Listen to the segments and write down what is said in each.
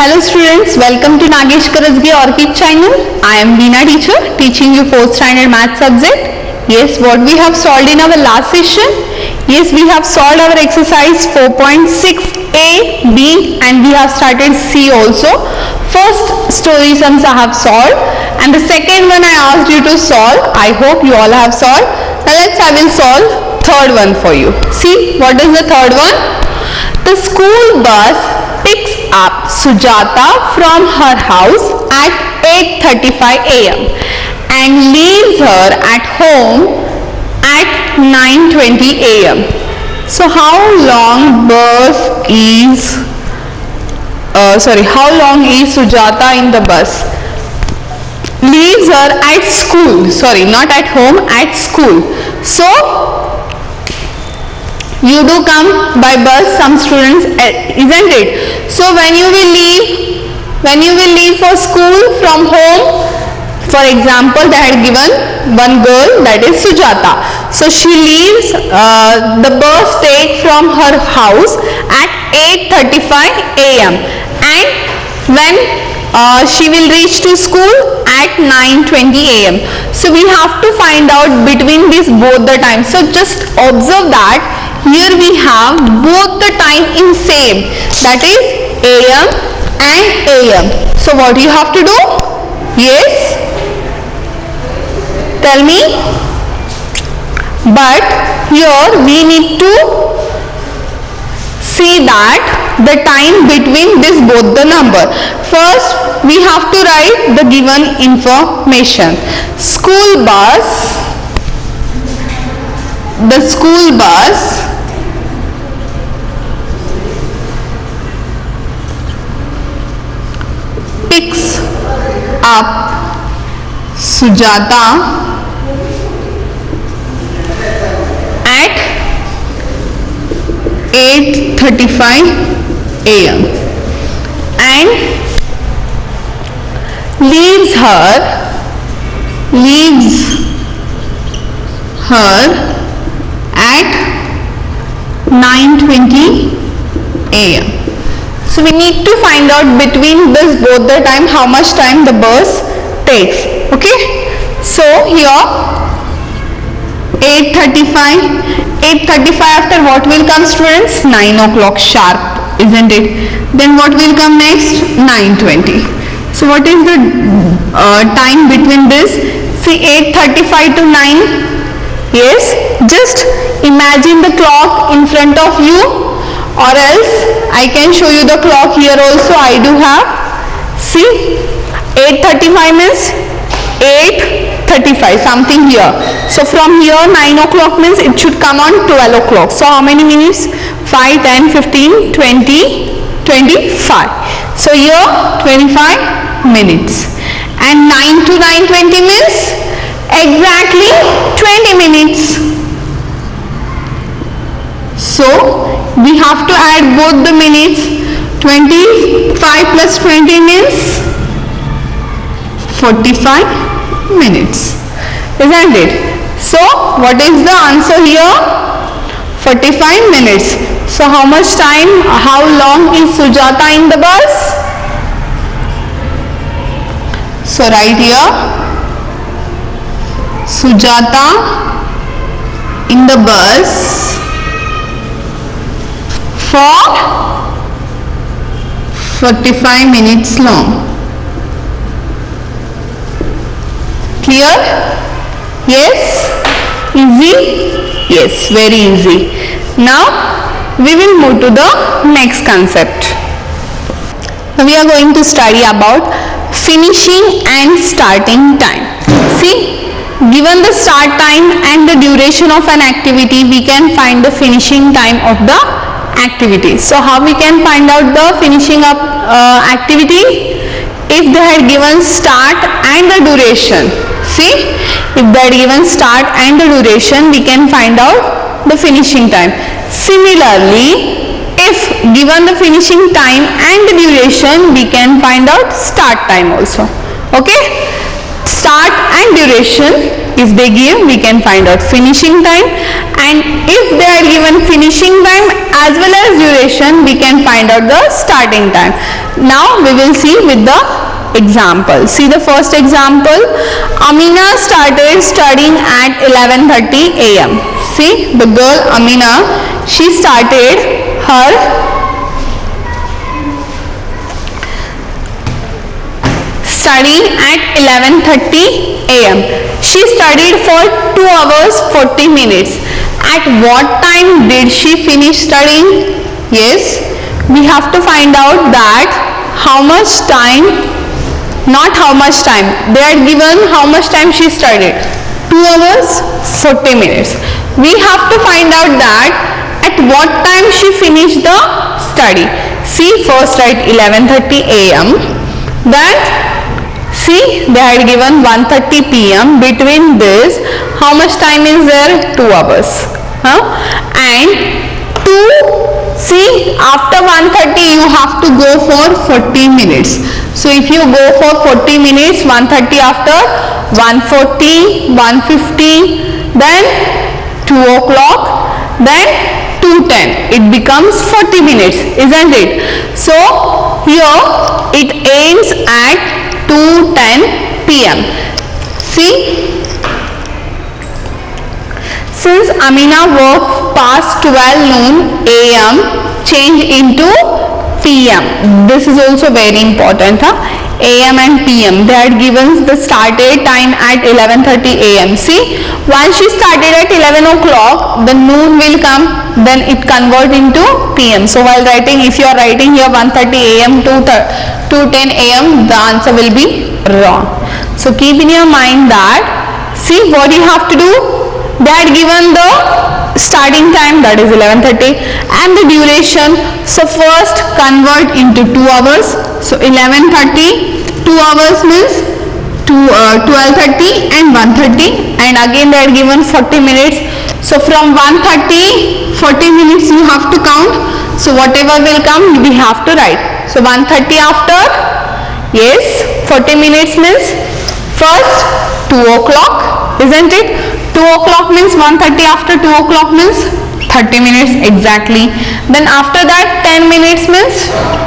Hello students, welcome to Nagesh Karajagi Orchid channel. I am Veena teacher teaching you 4th standard math subject. Yes, what we have solved in our last session? Yes, we have solved our exercise 4.6a, b and we have started C also. First story sums I have solved and the second one I asked you to solve. I hope you all have solved. Now I will solve third one for you. See, what is the third one? The school bus picks up Sujata from her house at 8:35 a.m. and leaves her at home at 9:20 a.m. So how long is Sujata in the bus? Leaves her at school, not at home, at school. So you do come by bus, some students, isn't it? So when you will leave for school from home, for example, they had given one girl, that is Sujata. So she leaves, the bus takes from her house at 8:35 a.m. and when she will reach to school at 9:20 a.m. So we have to find out between these both the times. So just observe that here we have both the time in same, that is AM and AM. So what you have to do? Yes? Tell me. But here we need to see that the time between this both the number. First we have to write the given information. School bus, the school bus picks up Sujata at 8:35 a.m. and leaves her at 9:20 a.m. So we need to find out between this both the time how much time the bus takes. Okay, so here 8:35 after what will come, students? 9 o'clock sharp, isn't it? Then what will come next? 9:20. So what is the time between this? See, 8:35 to 9. Yes, just imagine the clock in front of you, or else I can show you the clock here also. I do have. See, 8:35 means 8:35, something here. So from here 9 o'clock means it should come on 12 o'clock. So how many minutes? 5, 10, 15, 20, 25. So here 25 minutes. And 9 to 9:20 means exactly 20 minutes. So we have to add both the minutes. 25 plus 20 means 45 minutes, isn't it? So what is the answer here? 45 minutes. So how much time, how long is Sujata in the bus? So right here, Sujata in the bus for 45 minutes long. Clear? Yes? Easy? Yes, very easy. Now we will move to the next concept. We are going to study about finishing and starting time. See, given the start time and the duration of an activity, we can find the finishing time of the activity. So how we can find out the finishing of activity? If they had given start and the duration. See, if they had given start and the duration, we can find out the finishing time. Similarly, if given the finishing time and the duration, we can find out start time also. Okay. start and duration. If they give, we can find out finishing time, and if they are given finishing time as well as duration, we can find out the starting time. Now we will see with the example. See the first example. Amina started studying at 11:30 a.m. See the girl Amina, she started her studying at 11:30 a.m. She studied for 2 hours 40 minutes. At what time did she finish studying? Yes, we have to find out that how much time, not how much time, they are given how much time she studied, 2 hours 40 minutes. We have to find out that at what time she finished the study. See, first write 11:30 a.m. then see they had given 1:30 p.m. Between this how much time is there? 2 hours. And 2, see after 1:30 you have to go for 40 minutes. So if you go for 40 minutes, 1:30 after 1:40, 1:50, then 2 o'clock, then 2:10. It becomes 40 minutes, isn't it? So here it ends at 2:10 p.m. See, since Amina worked past 12 noon a.m. change into p.m. This is also very important. a.m. and p.m. they are given the started time at 11:30 a.m. See, once she started at 11 o'clock, the noon will come, then it convert into p.m. So while writing, if you are writing here 1:30 a.m. to 2:10 a.m., the answer will be wrong. So keep in your mind that, see what you have to do, they had given the starting time, that is 11:30, and the duration. So first convert into 2 hours. So 11:30, 2 hours means 12:30 and 1:30, and again they are given 40 minutes. So from 1:30, 40 minutes you have to count. So whatever will come, we have to write. So 1:30 after, yes, 40 minutes means first 2 o'clock, isn't it? 2 o'clock means 1:30 after 2 o'clock means 30 minutes exactly. Then after that 10 minutes means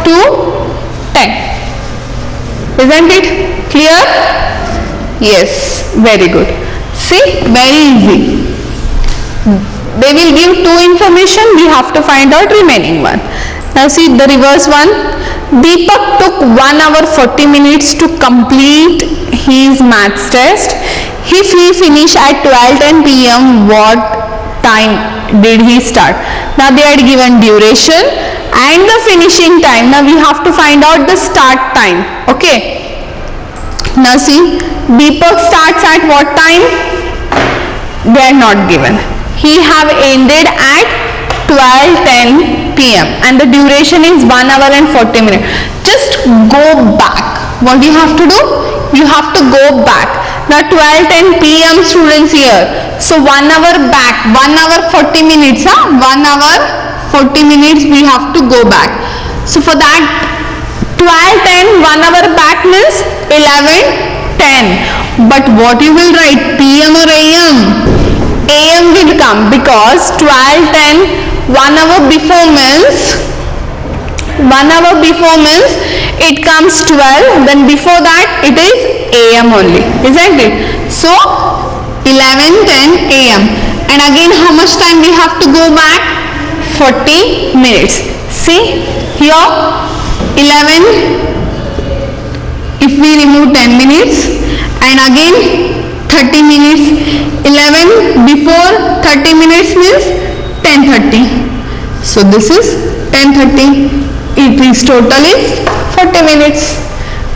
2:10. Isn't it clear? Yes, very good. See, very easy. They will give 2 information, we have to find out remaining one. Now see the reverse one. Deepak took 1 hour 40 minutes to complete his maths test. If he finished at 12:10 p.m., what time did he start? Now they are given duration and the finishing time. Now we have to find out the start time. Okay. Now see, Deepak starts at what time? They are not given. He have ended at 12:10 p.m. and the duration is 1 hour and 40 minutes. Just go back. What do you have to do? You have to go back. Now 12:10 p.m. students here. So 1 hour back, 1 hour 40 minutes. 1 hour 40 minutes we have to go back. So for that 12:10, 1 hour back means 11:10. But what you will write, p.m. or a.m.? a.m. will come because 12:10, 1 hour before means, 1 hour before means it comes 12, then before that it is a.m. only, isn't it? So 11:10 a.m. and again how much time we have to go back? 40 minutes. See here 11, if we remove 10 minutes and again 30 minutes, 11 before 30 minutes means 10:30. So this is 10:30. It is total is 40 minutes.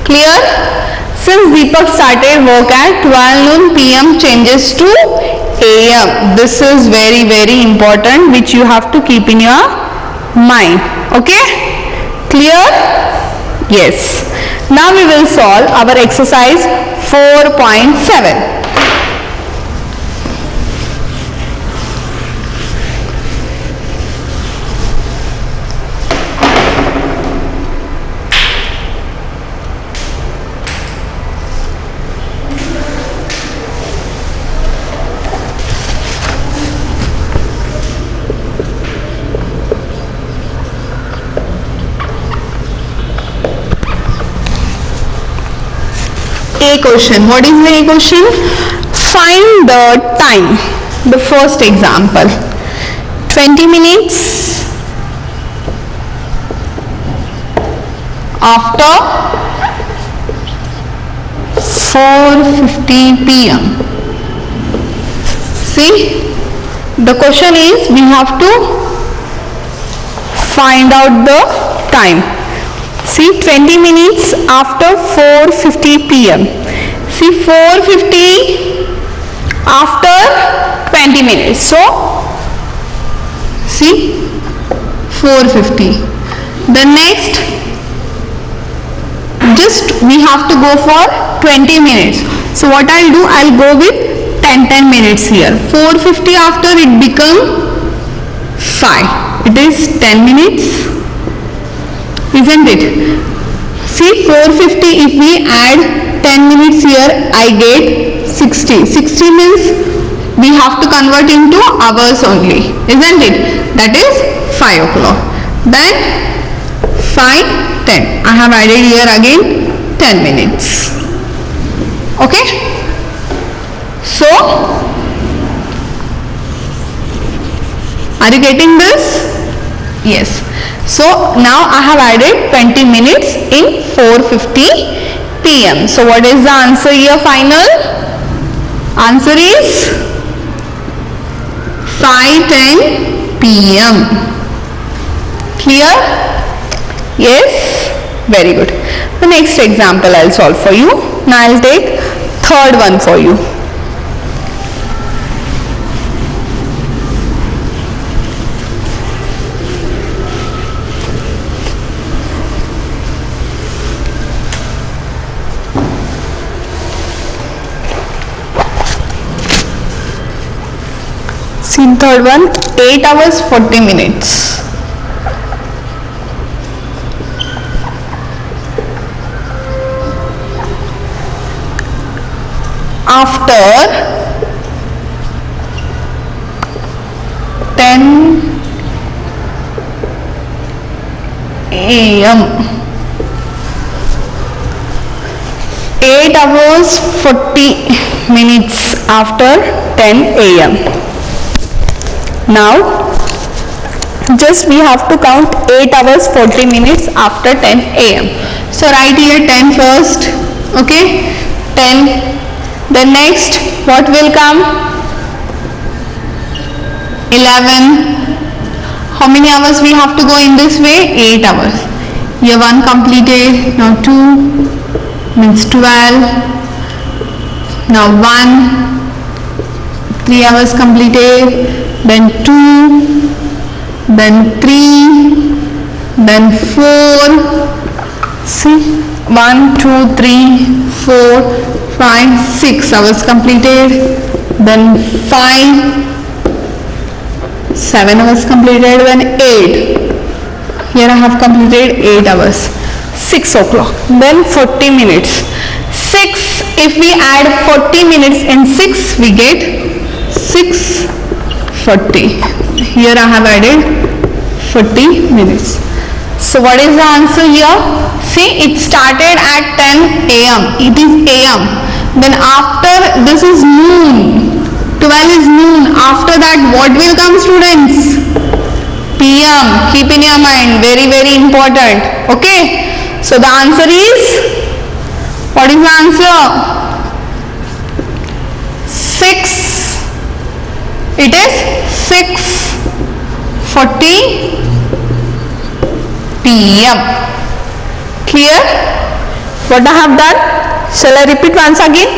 Clear? Since Deepak started work at 12 noon p.m. changes to a.m. This is very important, which you have to keep in your mind. Okay? Clear? Yes. Now we will solve our exercise 4.7. A question. What is the A question? Find the time. The first example. 20 minutes after 4:50 p.m. See, the question is we have to find out the time. See, 20 minutes after 4:50 p.m. See, 4:50 after 20 minutes. So, see, 4:50. The next, just we have to go for 20 minutes. So what I'll do, I'll go with 10 minutes here. 4:50 after it become 5. It is 10 minutes, isn't it? See, 4:50, if we add 10 minutes here, I get 60. 60 means we have to convert into hours only, isn't it? That is 5 o'clock. Then 5, 10. I have added here again 10 minutes. Okay? So, are you getting this? Yes. So, now I have added 20 minutes in 4:50 p.m. So, what is the answer here final? Answer is 5:10 p.m. Clear? Yes? Very good. The next example I'll solve for you. Now I'll take third one for you. See, third one, 8 hours 40 minutes. After 10 a.m. 8 hours 40 minutes after 10 a.m. Now, just we have to count 8 hours 40 minutes after 10 a.m. So, write here 10 first, okay, 10. The next, what will come? 11. How many hours we have to go in this way? 8 hours. Here 1 completed, now 2 means 12. Now 1, 3 hours completed, then 2, then 3, then 4. See, 1, 2, 3, 4, 5, 6 hours completed, then 5, 7 hours completed, then 8. Here I have completed 8 hours. 6 o'clock, then 40 minutes. 6, if we add 40 minutes in 6, we get 6:40. Here I have added 40 minutes. So what is the answer here? See, it started at 10 a.m. It is a.m. Then after, this is noon. 12 is noon. After that, what will come, students? p.m. Keep in your mind. Very, very important. Okay. So the answer is, what is the answer? 6. It is 6:40 p.m. Clear? What I have done? Shall I repeat once again?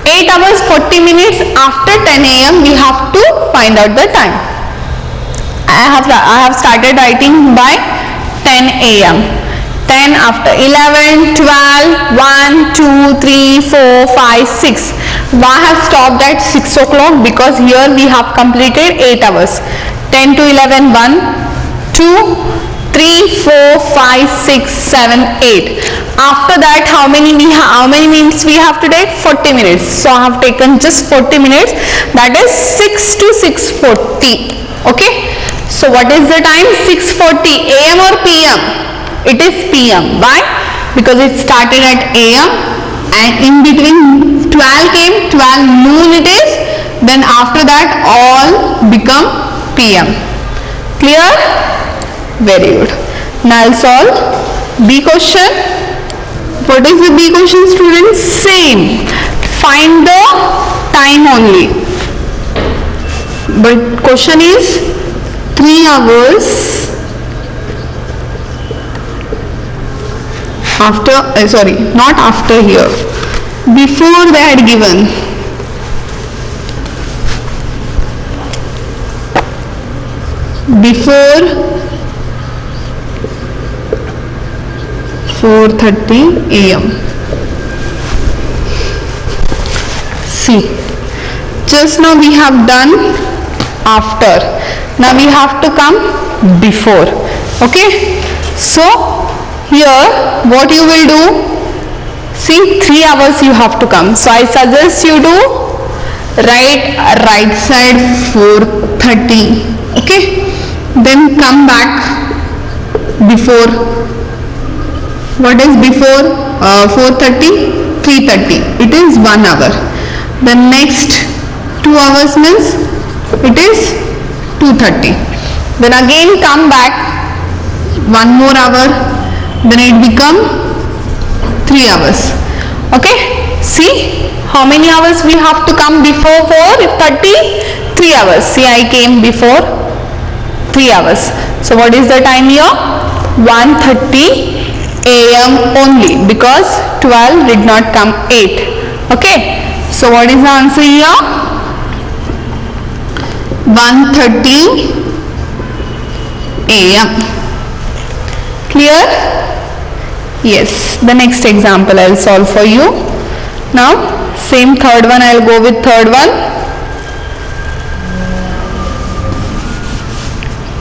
8 hours 40 minutes after 10 a.m. we have to find out the time. I have started writing by 10 a.m. 10 after 11, 12, 1, 2, 3, 4, 5, 6. Why I have stopped at 6 o'clock? Because here we have completed 8 hours. 10 to 11, 1, 2, 3, 4, 5, 6, 7, 8. After that, how many minutes we have to take? 40 minutes. So I have taken just 40 minutes. That is 6 to 6:40. Okay. So what is the time? 6:40 a.m. or p.m.? It is p.m. Why? Because it started at a.m. and in between 12 came, 12 noon it is, then after that all become PM. Clear? Very good. Now I'll solve B question. What is the B question, students? Same. Find the time only. But question is 3 hours after, sorry, not after here, before they had given. Before 4:30 AM. See, just now we have done after. Now we have to come before. Okay? So, here what you will do, see 3 hours you have to come. So, I suggest you to write right side 4:30. Okay? Then come back before. What is before 4:30? 3:30. It is 1 hour. The next 2 hours means it is 2:30. Then again come back 1 more hour. Then it become 3 hours. Okay? See how many hours we have to come before 4:30? 3 hours. See, I came before 3 hours. So what is the time here? 1:30 AM only, because 12 did not come 8. Okay? So what is the answer here? 1:30 AM. Clear? Yes. The next example I will solve for you. Now same third one, I will go with third one.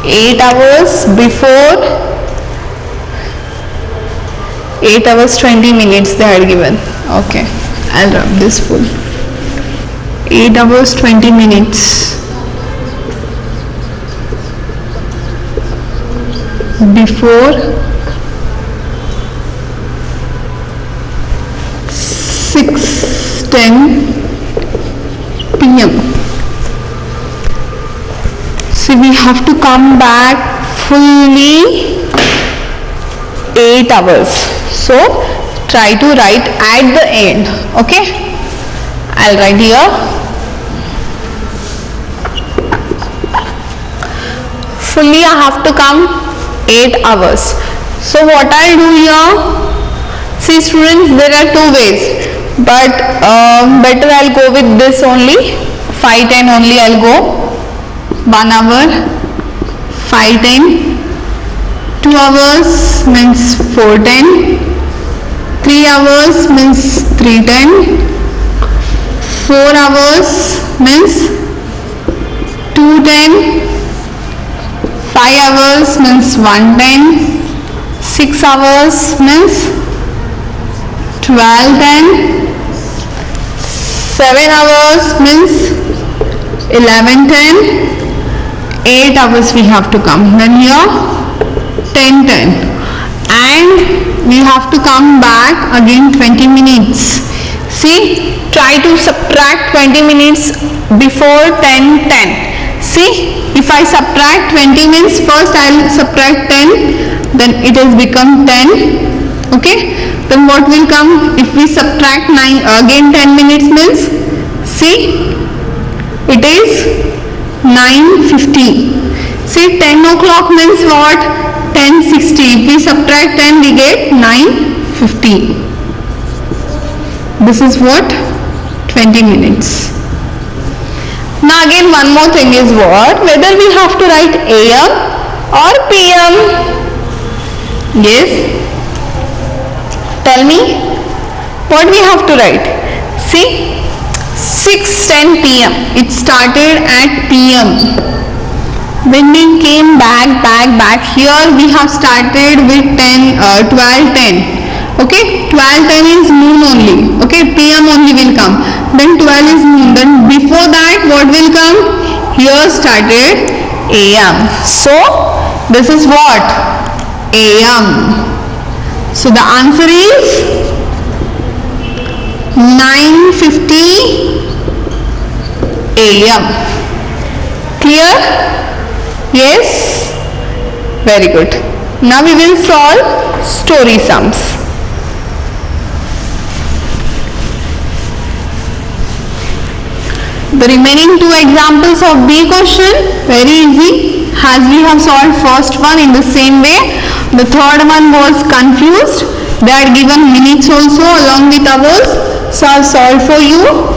8 hours before, 8 hours 20 minutes they had given. Okay, I'll rub this full. 8 hours 20 minutes before 6:10 PM. So we have to come back fully 8 hours. So try to write at the end. Okay, I'll write here. Fully I have to come 8 hours. So what I'll do here, see students, there are 2 ways, but better I'll go with this only. 5:10 only I'll go. 1 hour, 5:10, 2 hours means 4:10, 3 hours means 3:10, 4 hours means 2:10, 5 hours means 1:10, 6 hours means 12:10, 7 hours means 11:10, 8 hours we have to come. Then here 10:10, and we have to come back again 20 minutes. See, try to subtract 20 minutes before 10:10. See, if I subtract 20 minutes, first I will subtract 10, then it has become 10. Okay, then what will come if we subtract 9 again 10 minutes means, see, it is 9:50. See, 10 o'clock means what? 10:60. If we subtract 10, we get 9:50. This is what? 20 minutes. Now again one more thing is what? Whether we have to write AM or PM. Yes? Tell me what we have to write. See, 6:10 PM. It started at PM. When we came back here, we have started with 12:10. Okay, 12:10 is noon only. Okay, PM only will come. Then 12 is noon. Then before that, what will come? Here started AM. So this is what? AM. So the answer is 9:50 a.m. Clear? Yes? Very good. Now we will solve story sums. The remaining two examples of B question, very easy, as we have solved first one in the same way. The third one was confused. They had given minutes also along with hours, so I have solved for you.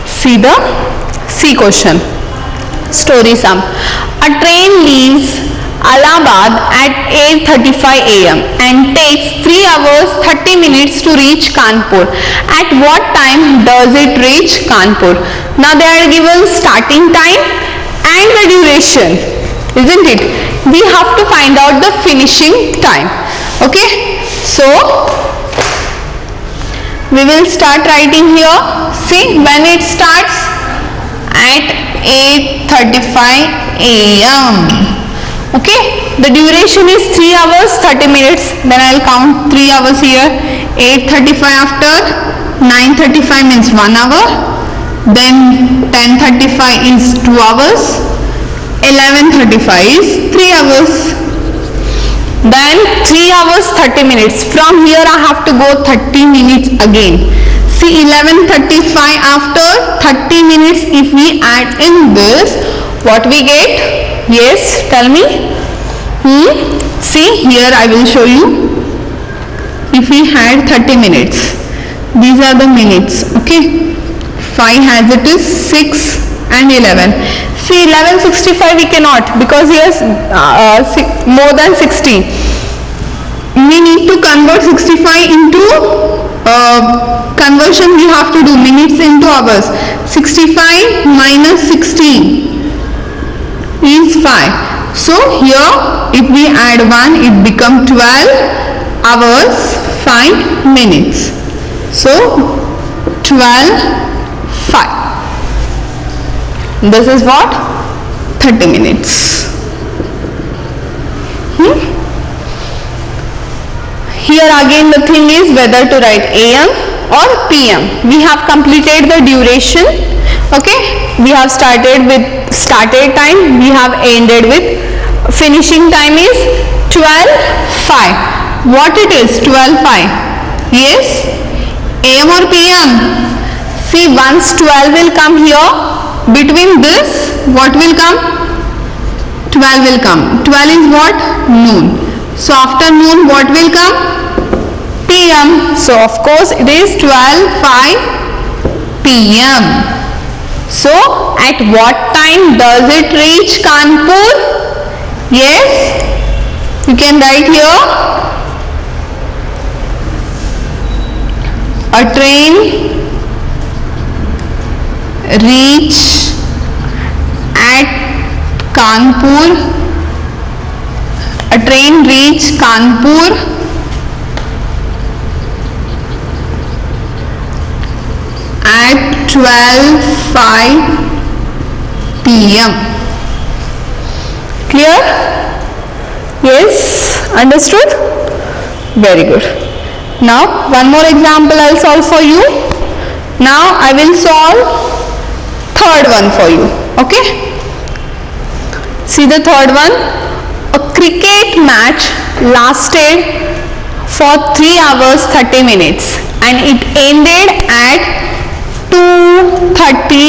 See the C question. Story sum. A train leaves Allahabad at 8:35 a.m. and takes 3 hours 30 minutes to reach Kanpur. At what time does it reach Kanpur? Now they are given starting time and the duration, isn't it? We have to find out the finishing time. Okay, so we will start writing here. See, when it starts at 8:35 a.m. Okay, the duration is 3 hours 30 minutes. Then I will count 3 hours here. 8:35 after 9:35 means 1 hour. Then 10:35 is 2 hours. 11:35 is 3 hours. Then 3 hours 30 minutes. From here I have to go 30 minutes again. See, 11:35 after 30 minutes, if we add in this, what we get? Yes, tell me. See, here I will show you. If we had 30 minutes, these are the minutes, okay? 5 as it is, 6 and 11. See, 11:65 we cannot, because here is more than 60. We need to convert 65 into conversion. We have to do minutes into hours. 65 minus 16 is 5. So here if we add 1, it becomes 12 hours 5 minutes. So 12 5. This is what? 30 minutes. Here again the thing is whether to write AM or PM. We have completed the duration. Okay, we have started with started time, we have ended with finishing time is 12:05. What it is? 12:05. Yes, AM or PM? See, once 12 will come here, between this what will come? 12 will come. 12 is what? Noon. So after noon what will come? PM. So of course it is 12:05 PM. So at what time does it reach Kanpur? Yes, you can write here. A train reach at Kanpur. A train reach Kanpur at 12:05 PM. Clear? Yes, understood? Very good. Now one more example I'll solve for you. Now I will solve third one for you. Okay? See the third one. A cricket match lasted for 3 hours 30 minutes and it ended at 2:30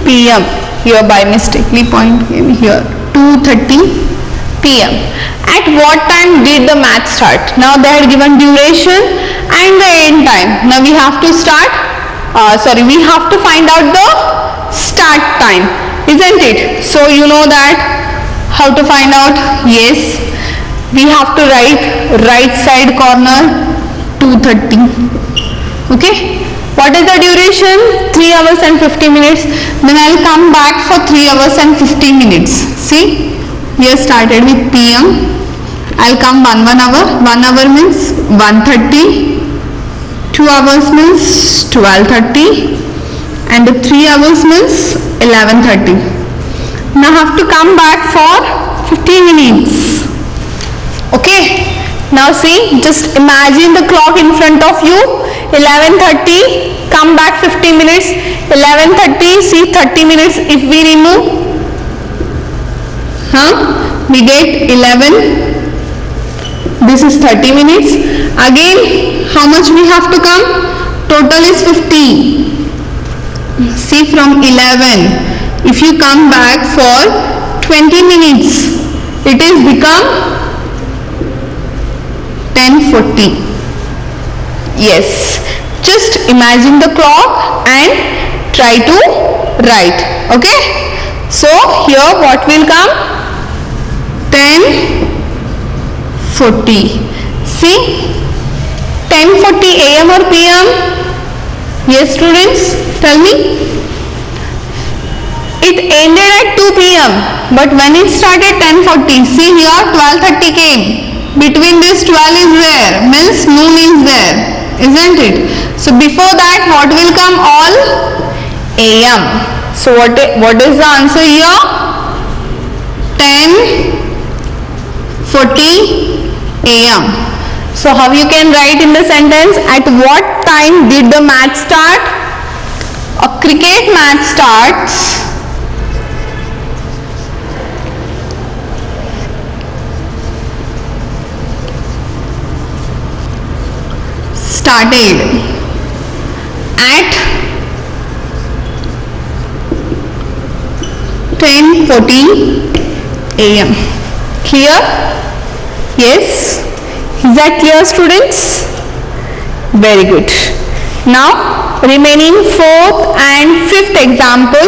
PM. Here by mistakenly point here 2:30 PM. At what time did the match start? Now they had given duration and the end time. Now we have to start. We have to find out the start time, isn't it? So you know that how to find out? Yes, we have to write right side corner 2:30. Okay. What is the duration? 3 hours and 50 minutes. Then I will come back for 3 hours and 50 minutes. See, here started with PM I'll come 1 hour. 1 hour means 1:30. 2 hours means 12:30. And 3 hours means 11:30. Now have to come back for 15 minutes. Okay. Now see, just imagine the clock in front of you. 11:30. Come back 15 minutes. 11:30. See 30 minutes if we remove. We get 11. This is 30 minutes. Again, how much we have to come? Total is 50. See from 11. If you come back for 20 minutes, it is become 10:40. Yes. Just imagine the clock and try to write. Okay. So here what will come? 10:40. See, 10:40 AM or PM? Yes, students, tell me. It ended at 2 PM, but when it started 10:40, see here 12:30 came. Between this 12 is there, means noon is there, isn't it? So before that, what will come? All AM. So what is the answer here? 10:40 AM. So how you can write in the sentence? At what time did the match start? A cricket match starts started at 10:40 AM. Clear? Yes? Is that clear, students? Very good. Now remaining 4th and 5th example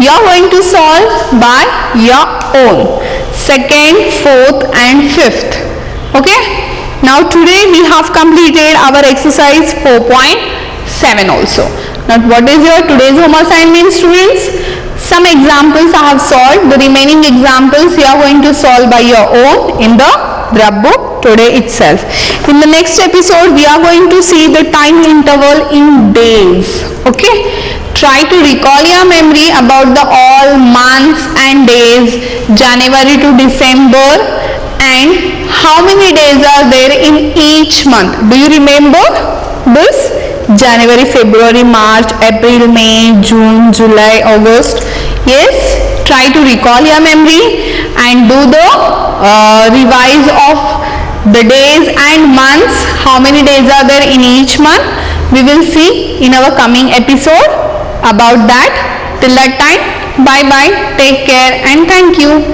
you are going to solve by your own. 2nd, 4th and 5th. Okay? Now today we have completed our exercise 4.7 also. Now what is your today's home assignment, students? Some examples I have solved. The remaining examples you are going to solve by your own in the rub book today itself. In the next episode we are going to see the time interval in days. Okay? Try to recall your memory about the all months and days, January to December, and how many days are there in each month. Do you remember this? January, February, March, April, May, June, July, August. Yes, try to recall your memory and do the revise of the days and months. How many days are there in each month? We will see in our coming episode about that. Till that time, bye bye, take care and thank you.